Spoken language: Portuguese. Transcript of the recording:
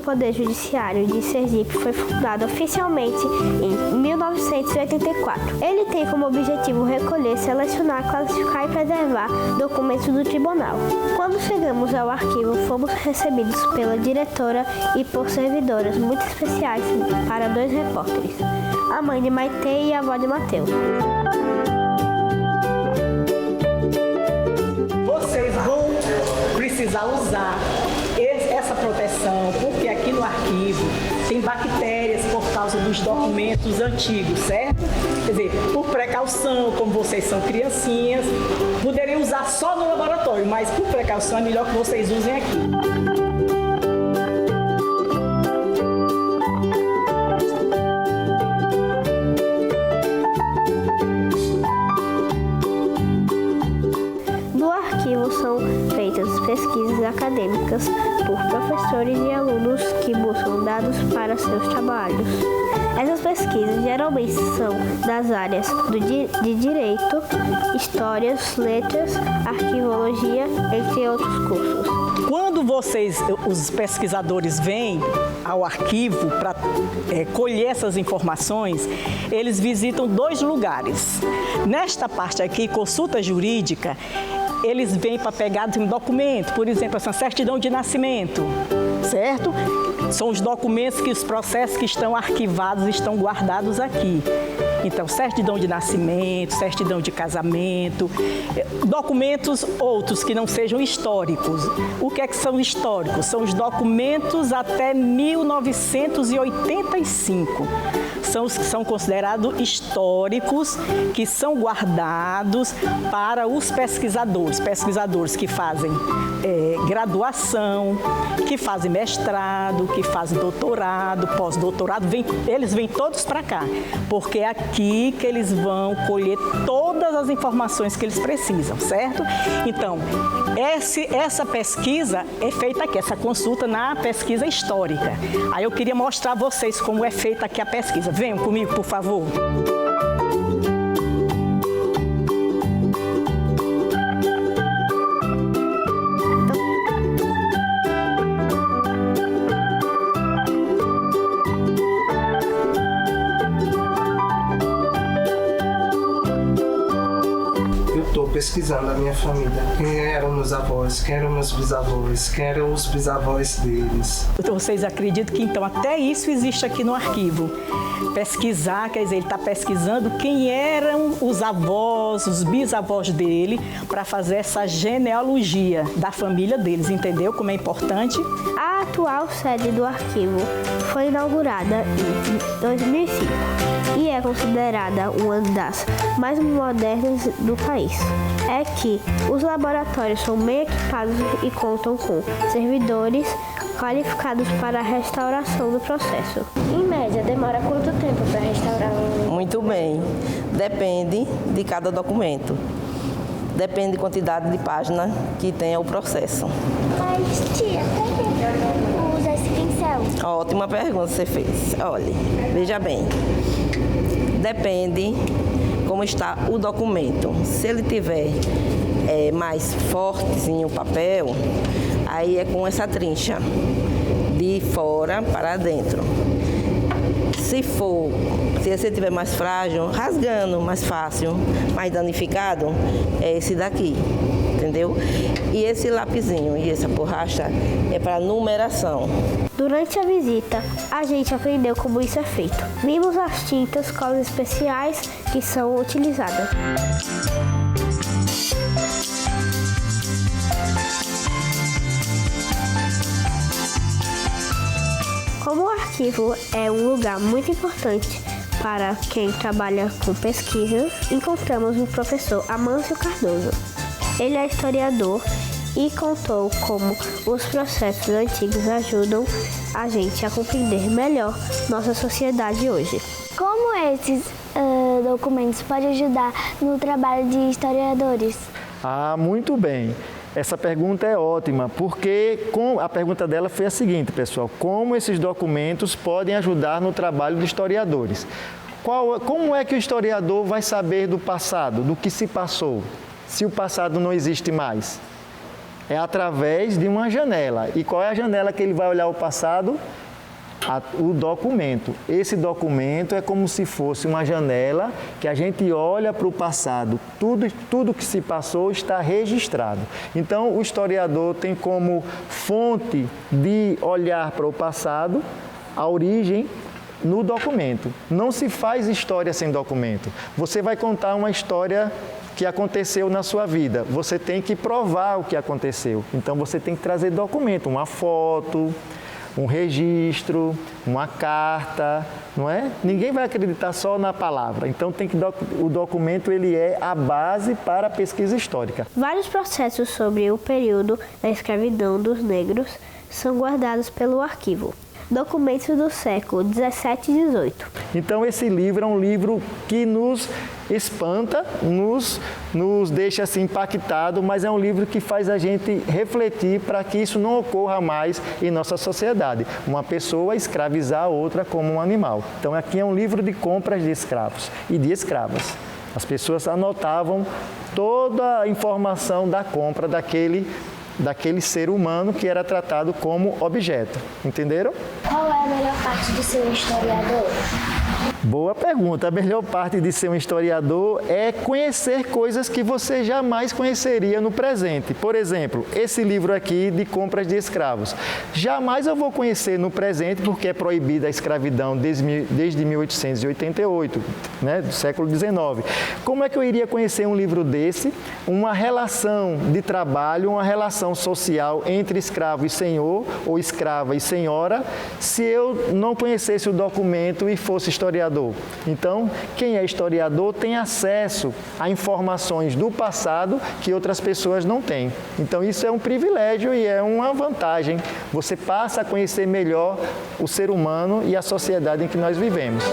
Poder Judiciário de Sergipe foi fundado oficialmente em 1984. Ele tem como objetivo recolher, selecionar, classificar e preservar documentos do tribunal. Quando chegamos ao arquivo, fomos recebidos pela diretora e por servidoras muito especiais para 2 repórteres, a mãe de Maite e a avó de Mateus. Vocês vão precisar usar essa proteção, porque aqui no arquivo tem bactérias por causa dos documentos antigos, certo? Quer dizer, por precaução, como vocês são criancinhas, poderiam usar só no laboratório, mas por precaução é melhor que vocês usem aqui. São feitas pesquisas acadêmicas por professores e alunos que buscam dados para seus trabalhos. Essas pesquisas geralmente são das áreas de Direito, Histórias, Letras, Arquivologia, entre outros cursos. Quando os pesquisadores vêm ao arquivo para colher essas informações, eles visitam 2 lugares. Nesta parte aqui, consulta jurídica, eles vêm para pegar um documento, por exemplo, essa certidão de nascimento, certo? São os documentos os processos que estão arquivados estão guardados aqui. Então, certidão de nascimento, certidão de casamento, documentos outros que não sejam históricos. O que é que são históricos? São os documentos até 1985. São os que são considerados históricos, que são guardados para os pesquisadores que fazem graduação, que fazem mestrado, que fazem doutorado, pós-doutorado, eles vêm todos para cá, porque é aqui que eles vão colher todas as informações que eles precisam, certo? Então, essa pesquisa é feita aqui, essa consulta na pesquisa histórica. Aí eu queria mostrar a vocês como é feita aqui a pesquisa. Venham comigo, por favor. Pesquisando a minha família, quem eram meus avós, quem eram meus bisavós, quem eram os bisavós deles. Vocês acreditam que então até isso existe aqui no arquivo? Pesquisar, quer dizer, ele está pesquisando quem eram os avós, os bisavós dele, para fazer essa genealogia da família deles, entendeu como é importante? A atual sede do arquivo foi inaugurada em 2005 e é considerada uma das mais modernas do país. É que os laboratórios são bem equipados e contam com servidores qualificados para a restauração do processo. Em média, demora quanto tempo para restaurar um? Muito bem, depende de cada documento. Depende da quantidade de página que tenha o processo. Mas, tia, por que usa esse pincel? Ótima pergunta você fez. Olha, veja bem, depende como está o documento. Se ele tiver mais fortezinho o papel, aí é com essa trincha, de fora para dentro. Se você tiver mais frágil, rasgando, mais fácil, mais danificado, é esse daqui, entendeu? E esse lapisinho e essa borracha é para numeração. Durante a visita, a gente aprendeu como isso é feito. Vimos as tintas, colas especiais que são utilizadas. Como o arquivo é um lugar muito importante para quem trabalha com pesquisa, encontramos o professor Amâncio Cardoso. Ele é historiador e contou como os processos antigos ajudam a gente a compreender melhor nossa sociedade hoje. Como esses documentos podem ajudar no trabalho de historiadores? Muito bem. Essa pergunta é ótima, porque a pergunta dela foi a seguinte, pessoal: como esses documentos podem ajudar no trabalho dos historiadores? Como é que o historiador vai saber do passado, do que se passou, se o passado não existe mais? É através de uma janela. E qual é a janela que ele vai olhar o passado? O documento. Esse documento é como se fosse uma janela que a gente olha para o passado. Tudo que se passou está registrado. Então, o historiador tem como fonte de olhar para o passado a origem no documento. Não se faz história sem documento. Você vai contar uma história que aconteceu na sua vida. Você tem que provar o que aconteceu. Então, você tem que trazer documento, uma foto, um registro, uma carta, não é? Ninguém vai acreditar só na palavra. Então, o documento ele é a base para a pesquisa histórica. Vários processos sobre o período da escravidão dos negros são guardados pelo arquivo. Documentos do século 17 e 18. Então, esse livro é um livro que nos espanta, nos deixa assim impactado, mas é um livro que faz a gente refletir para que isso não ocorra mais em nossa sociedade. Uma pessoa escravizar a outra como um animal. Então, aqui é um livro de compras de escravos e de escravas. As pessoas anotavam toda a informação da compra daquele ser humano que era tratado como objeto. Entenderam? Qual é a melhor parte de ser um historiador? Boa pergunta. A melhor parte de ser um historiador é conhecer coisas que você jamais conheceria no presente. Por exemplo, esse livro aqui de compras de escravos. Jamais eu vou conhecer no presente, porque é proibida a escravidão desde 1888, né, do século XIX. Como é que eu iria conhecer um livro desse? Uma relação de trabalho, uma relação social entre escravo e senhor, ou escrava e senhora, se eu não conhecesse o documento e fosse historiador. Então, quem é historiador tem acesso a informações do passado que outras pessoas não têm. Então, isso é um privilégio e é uma vantagem. Você passa a conhecer melhor o ser humano e a sociedade em que nós vivemos.